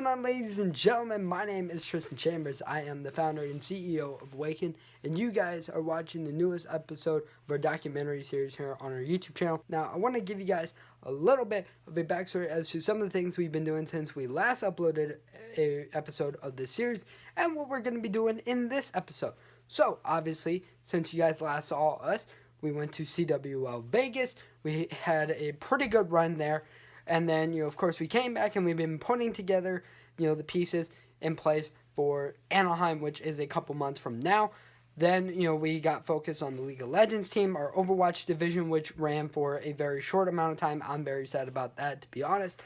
going on, ladies and gentlemen? My name is Tristan Chambers. I am the founder and CEO of Awaken, and you guys are watching the newest episode of our documentary series here on our YouTube channel. Now, I want to give you guys a little bit of a backstory as to some of the things we've been doing since we last uploaded an episode of this series and what we're going to be doing in this episode. So, obviously, since you guys last saw us, we went to CWL Vegas. We had a pretty good run there. And then, of course, we came back and we've been putting together, the pieces in place for Anaheim, which is a couple months from now. Then, we got focused on the League of Legends team, our Overwatch division, which ran for a very short amount of time. I'm very sad about that, to be honest.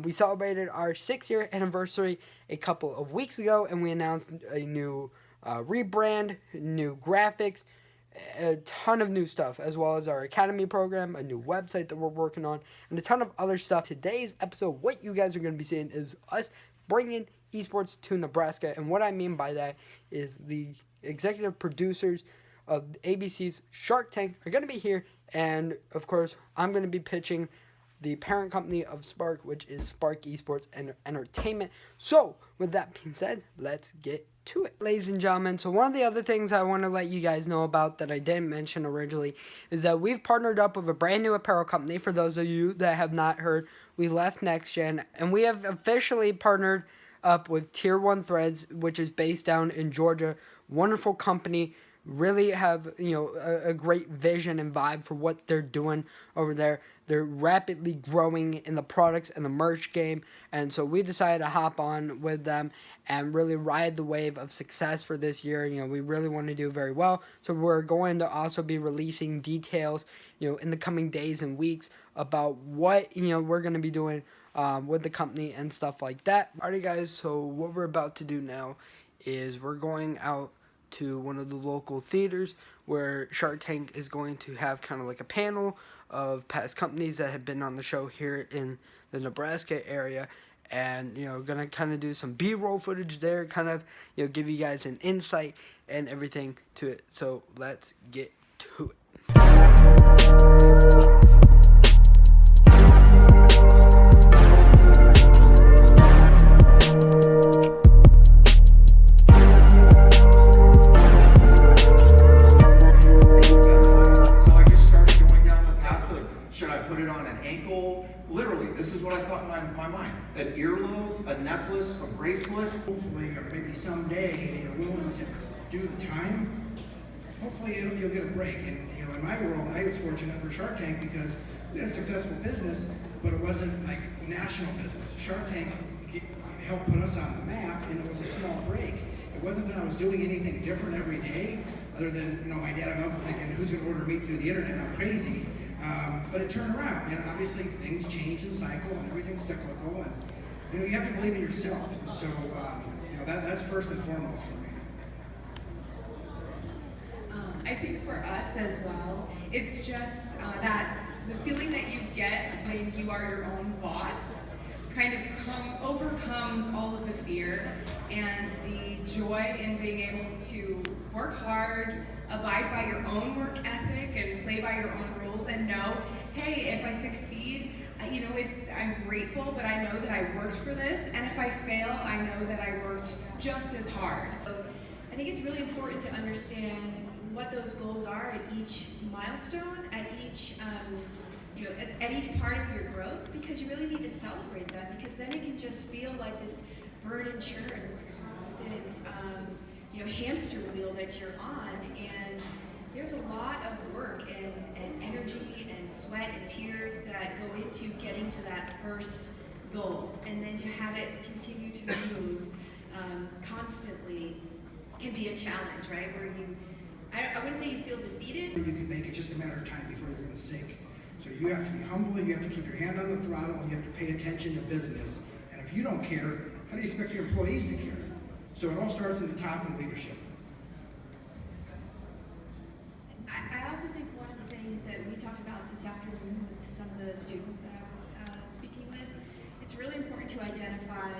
We celebrated our 6-year anniversary a couple of weeks ago, and we announced a new rebrand, new graphics, a ton of new stuff, as well as our academy program, a new website that we're working on, and a ton of other stuff. Today's episode, what you guys are going to be seeing is us bringing esports to Nebraska, and what I mean by that is the executive producers of ABC's Shark Tank are going to be here, and of course, I'm going to be pitching the parent company of Spark, which is Spark Esports and Entertainment. So, with that being said, let's get to it, ladies and gentlemen. So one of the other things I want to let you guys know about that I didn't mention originally is that we've partnered up with a brand new apparel company. For those of you that have not heard, we left Next Gen, and we have officially partnered up with Tier 1 Threads, which is based down in Georgia. Wonderful company. Really have, a great vision and vibe for what they're doing over there. They're rapidly growing in the products and the merch game, and so we decided to hop on with them and really ride the wave of success for this year. We really want to do very well, so we're going to also be releasing details, in the coming days and weeks about what, we're going to be doing with the company and stuff like that. Alrighty, guys, so what we're about to do now is we're going out to one of the local theaters where Shark Tank is going to have kind of like a panel of past companies that have been on the show here in the Nebraska area, and gonna kind of do some B-roll footage there, kind of give you guys an insight and everything to it. So let's get to it. An earlobe, a necklace, a bracelet. Hopefully, or maybe someday, you're willing to do the time. Hopefully, you'll get a break. And in my world, I was fortunate for Shark Tank because we had a successful business, but it wasn't like national business. Shark Tank helped put us on the map, and it was a small break. It wasn't that I was doing anything different every day, other than my dad and uncle thinking, "Who's going to order meat through the internet? I'm crazy." But it turned around, and obviously things change and cycle, and everything's cyclical, and you have to believe in yourself. So that's first and foremost for me. I think for us as well, it's just that the feeling that you get when you are your own boss kind of overcomes all of the fear and the joy in being able to work hard, abide by your own work ethic, and play by your own rules, and know, hey, if I succeed, I'm grateful, but I know that I worked for this, and if I fail, I know that I worked just as hard. I think it's really important to understand what those goals are at each milestone, at each at each part of your growth, because you really need to celebrate that, because then it can just feel like this burden churn, this constant hamster wheel that you're on, and there's a lot of work and energy and sweat and tears that go into getting to that first goal, and then to have it continue to move constantly can be a challenge, right? Where I wouldn't say you feel defeated. You can make it just a matter of time before you're going to sink. So you have to be humble, you have to keep your hand on the throttle, and you have to pay attention to business. And if you don't care, how do you expect your employees to care? So it all starts at the top in leadership. I also think one of the things that we talked about this afternoon with some of the students that I was speaking with, it's really important to identify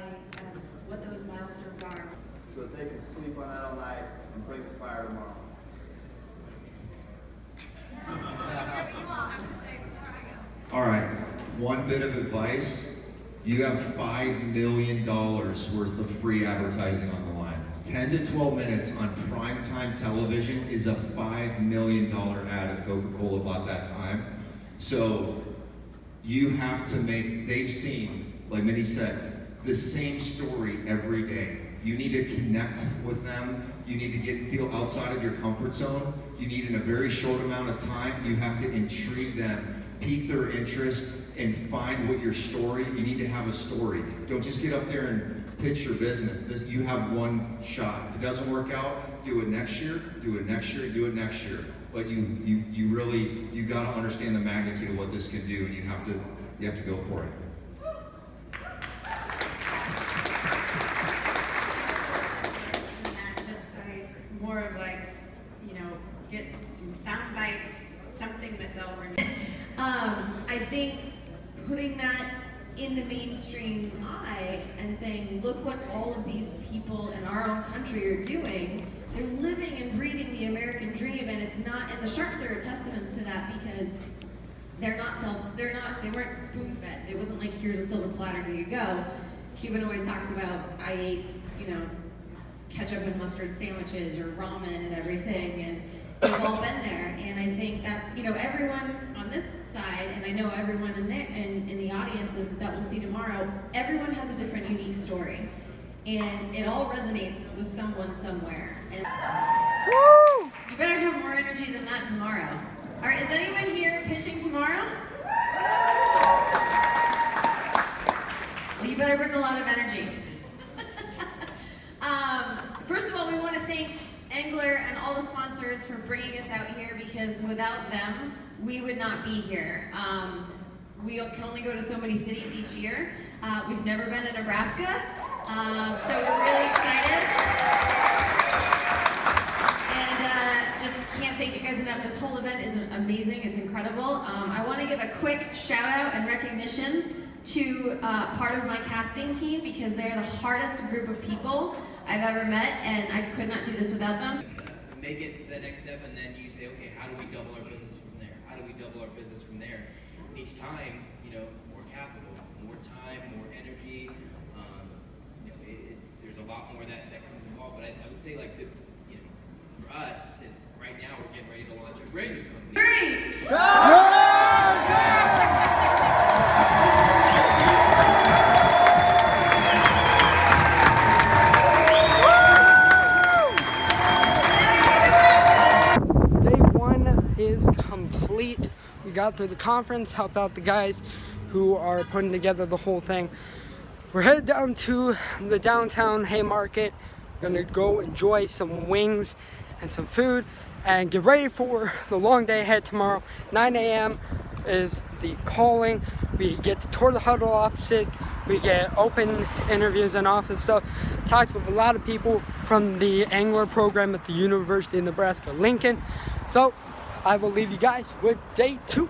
what those milestones are. So that they can sleep on it all night and bring the fire tomorrow. All right, one bit of advice You have $5 million worth of free advertising on the line. 10 to 12 minutes on primetime television is a $5 million ad if Coca-Cola bought that time. So you have to make, they've seen, like Minnie said, the same story every day. You need to connect with them. You need to feel outside of your comfort zone. You need, in a very short amount of time, you have to intrigue them, pique their interest, and find what your story, you need to have a story. Don't just get up there and pitch your business. You have one shot. If it doesn't work out, do it next year, do it next year, do it next year. But you really, you gotta understand the magnitude of what this can do, and you have to go for it. More of like, you know, get some sound bites, something that they'll remember. I think putting that in the mainstream eye and saying, look what all of these people in our own country are doing. They're living and breathing the American dream, and it's not, and the Sharks are testaments to that because they weren't spoon-fed. It wasn't like, here's a silver platter, here you go. Cuban always talks about, I ate, you know, ketchup and mustard sandwiches or ramen and everything, and we've all been there. And I think that, you know, everyone on this side, and I know everyone in the audience that we'll see tomorrow, everyone has a different, unique story, and it all resonates with someone somewhere. And you better have more energy than that tomorrow. All right, is anyone here pitching tomorrow? Well, you better bring a lot of energy. First of all, we want to thank Angler and all the sponsors for bringing us out here, because without them, we would not be here. We can only go to so many cities each year. We've never been to Nebraska, so we're really excited. And just can't thank you guys enough. This whole event is amazing. It's incredible. I want to give a quick shout out and recognition to part of my casting team, because they're the hardest group of people I've ever met, and I could not do this without them. Make it the next step, and then you say, okay, how do we double our business from there? How do we double our business from there? And each time, you know, more capital, more time, more energy. You know, there's a lot more that comes involved. But I would say, like, you know, for us, it's right now we're getting ready to launch a brand new company. Complete. We got through the conference, helped out the guys who are putting together the whole thing. We're headed down to the downtown Haymarket. Gonna go enjoy some wings and some food and get ready for the long day ahead tomorrow. 9 a.m. is the calling. We get to tour the huddle offices. We get open interviews and office stuff. Talked with a lot of people from the Angler program at the University of Nebraska-Lincoln. So I will leave you guys with day 2.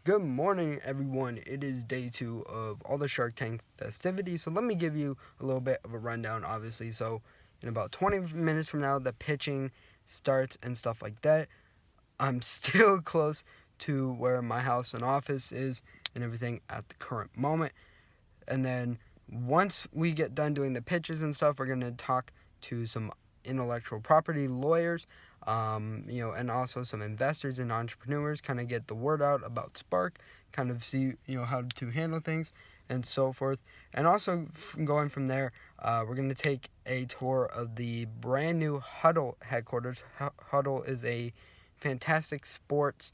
Good morning, everyone. It is day 2 of all the Shark Tank festivities. So let me give you a little bit of a rundown, obviously. So in about 20 minutes from now, the pitching starts and stuff like that. I'm still close to where my house and office is and everything at the current moment. And then once we get done doing the pitches and stuff, we're going to talk to some intellectual property lawyers, you know, and also some investors and entrepreneurs, kind of get the word out about Spark, kind of see, you know, how to handle things and so forth. And also going from there, we're going to take a tour of the brand new Huddle headquarters. Huddle is a fantastic sports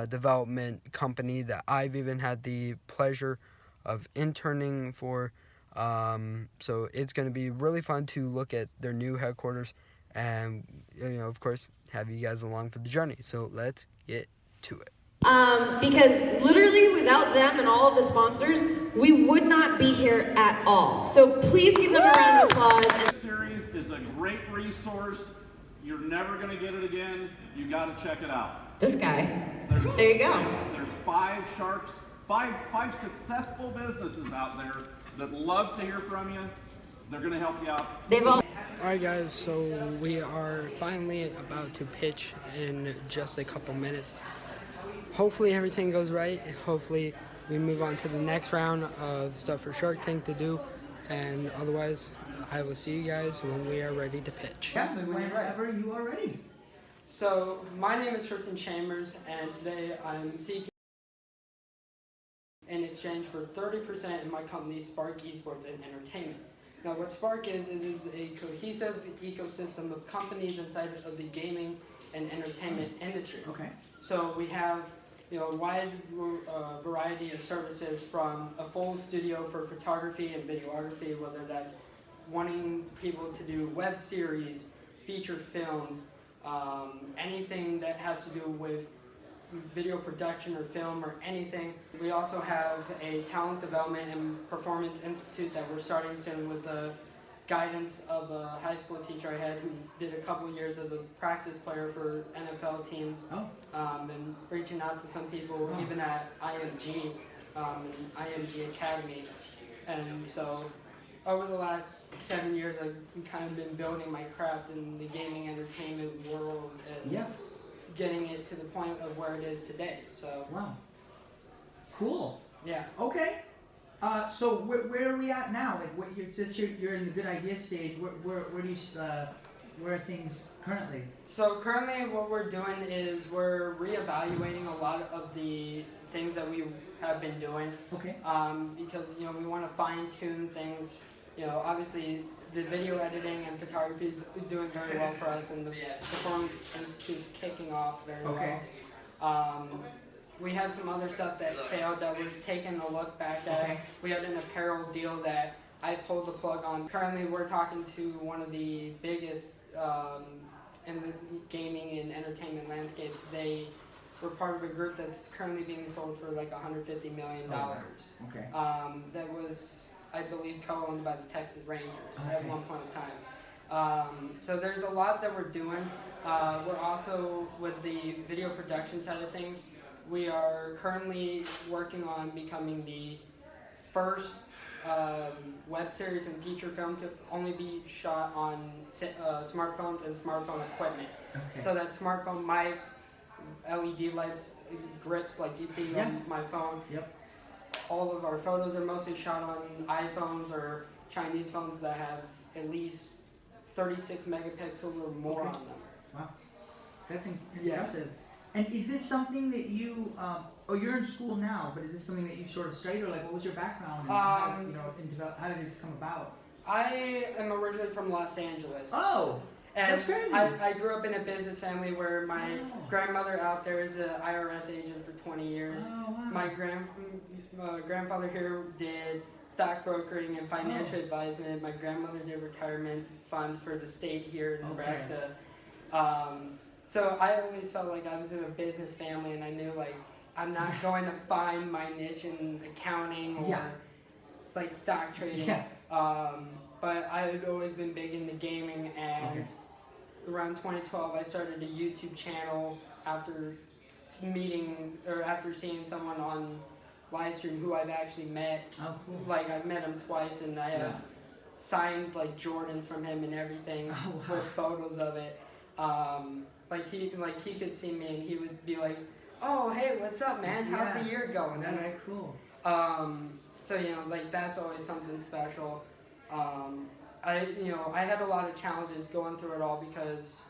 development company that I've even had the pleasure of interning for. So it's going to be really fun to look at their new headquarters and, you know, of course, have you guys along for the journey. So let's get to it. Because literally without them and all of the sponsors, we would not be here at all. So please give them a round of applause. This series is a great resource. You're never going to get it again. You got to check it out. This guy. There you go. There's 5 sharks, five successful businesses out there that love to hear from you. They're going to help you out. Alright guys, so we are finally about to pitch in just a couple minutes. Hopefully everything goes right. Hopefully we move on to the next round of stuff for Shark Tank to do. And otherwise, I will see you guys when we are ready to pitch. Yeah, whenever you are ready. So, my name is Tristan Chambers, and today I'm seeking in exchange for 30% in my company, Spark Esports and Entertainment. Now, what Spark is, it is a cohesive ecosystem of companies inside of the gaming and entertainment industry. Okay. So we have, a wide variety of services, from a full studio for photography and videography, whether that's wanting people to do web series, feature films, anything that has to do with video production or film or anything. We also have a talent development and performance institute that we're starting soon with the guidance of a high school teacher I had who did a couple years as a practice player for NFL teams, and reaching out to some people even at IMG, and IMG Academy. And so over the last 7 years, I've kind of been building my craft in the gaming entertainment world and getting it to the point of where it is today. So wow, cool. Yeah. Okay. So where are we at now? Like, what you're in the good idea stage. Where do you where are things currently? So currently, what we're doing is we're reevaluating a lot of the things that we have been doing. Okay. Because we want to fine tune things. Obviously the video editing and photography is doing very well for us, and the Performance Institute is kicking off very well. We had some other stuff that failed that we're taking a look back at. We had an apparel deal that I pulled the plug on. Currently, we're talking to one of the biggest in the gaming and entertainment landscape. They were part of a group that's currently being sold for like $150 million. Okay. That was, I believe, co-owned by the Texas Rangers at one point in time. So there's a lot that we're doing. We're also, with the video production side of things, we are currently working on becoming the first web series and feature film to only be shot on smartphones and smartphone equipment. So that smartphone mics, LED lights, grips like you see on my phone. All of our photos are mostly shot on iPhones or Chinese phones that have at least 36 megapixels or more on them. Wow, that's impressive. And is this something that you, you're in school now, but is this something that you sort of studied, or like what was your background and how did it come about? I am originally from Los Angeles. Oh, and that's crazy. I grew up in a business family where my grandmother out there is an IRS agent for 20 years. My grandfather here did stockbrokering and financial advisement. My grandmother did retirement funds for the state here in Nebraska. So I always felt like I was in a business family, and I knew like I'm not going to find my niche in accounting or like stock trading. But I had always been big into gaming, and around 2012 I started a YouTube channel after seeing someone on live stream who I've actually met. Like I've met him twice, and I have signed like Jordans from him and everything with photos of it. Like he could see me and he would be like, "Oh, hey, what's up, man? How's the year going?" That's cool. So like that's always something special. I had a lot of challenges going through it all, because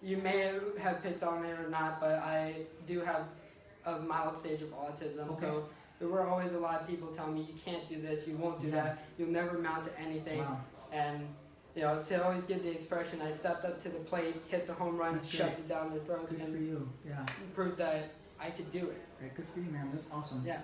you may have picked on it or not, but I do have a mild stage of autism. So there were always a lot of people telling me, "You can't do this, you won't do that, you'll never amount to anything." And to always get the expression, I stepped up to the plate, hit the home run, shoved it down their throats, and proved that I could do it. Great, good for you, man. That's awesome. Yeah.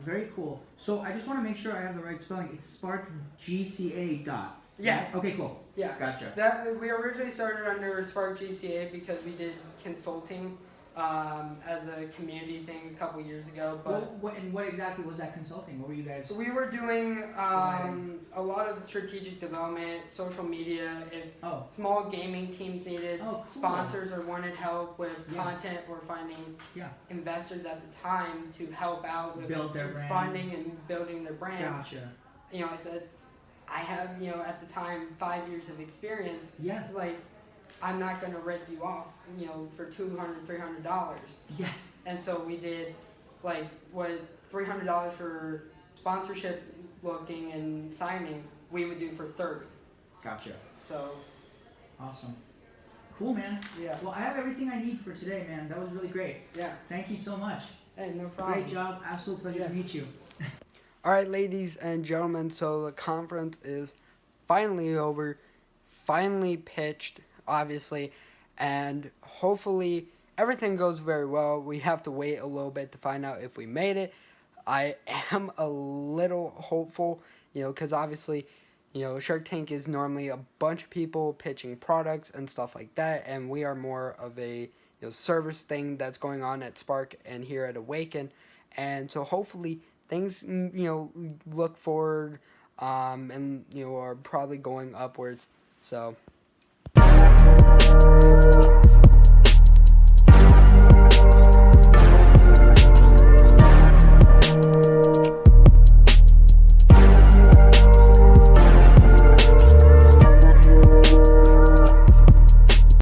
Very cool. So I just want to make sure I have the right spelling. It's SparkGCA. Yeah. Okay, cool. Yeah. Gotcha. We originally started under Spark GCA because we did consulting as a community thing a couple years ago. But what exactly was that consulting? What were you guys? We were doing a lot of strategic development, social media. If small gaming teams needed sponsors or wanted help with content, or finding investors at the time to help out with build their brand, funding and building their brand. Gotcha. I said, I have at the time 5 years of experience. Yeah. Like, I'm not going to rip you off, for $200, $300. Yeah. And so we did like what $300 for sponsorship looking and signings, we would do for 30. Gotcha. So Awesome. Cool, man. yeah, Well, I have everything I need for today, man. That was really great. yeah. Thank you so much. Hey, no problem. Great job. Absolute pleasure Yeah. to meet you. All right, ladies and gentlemen. So the conference is finally over, finally pitched, obviously, and hopefully everything goes very well. We have to wait a little bit to find out if we made it. I am a little hopeful, because obviously, Shark Tank is normally a bunch of people pitching products and stuff like that, and we are more of a service thing that's going on at Spark and here at Awaken, and so hopefully things look forward, and are probably going upwards. So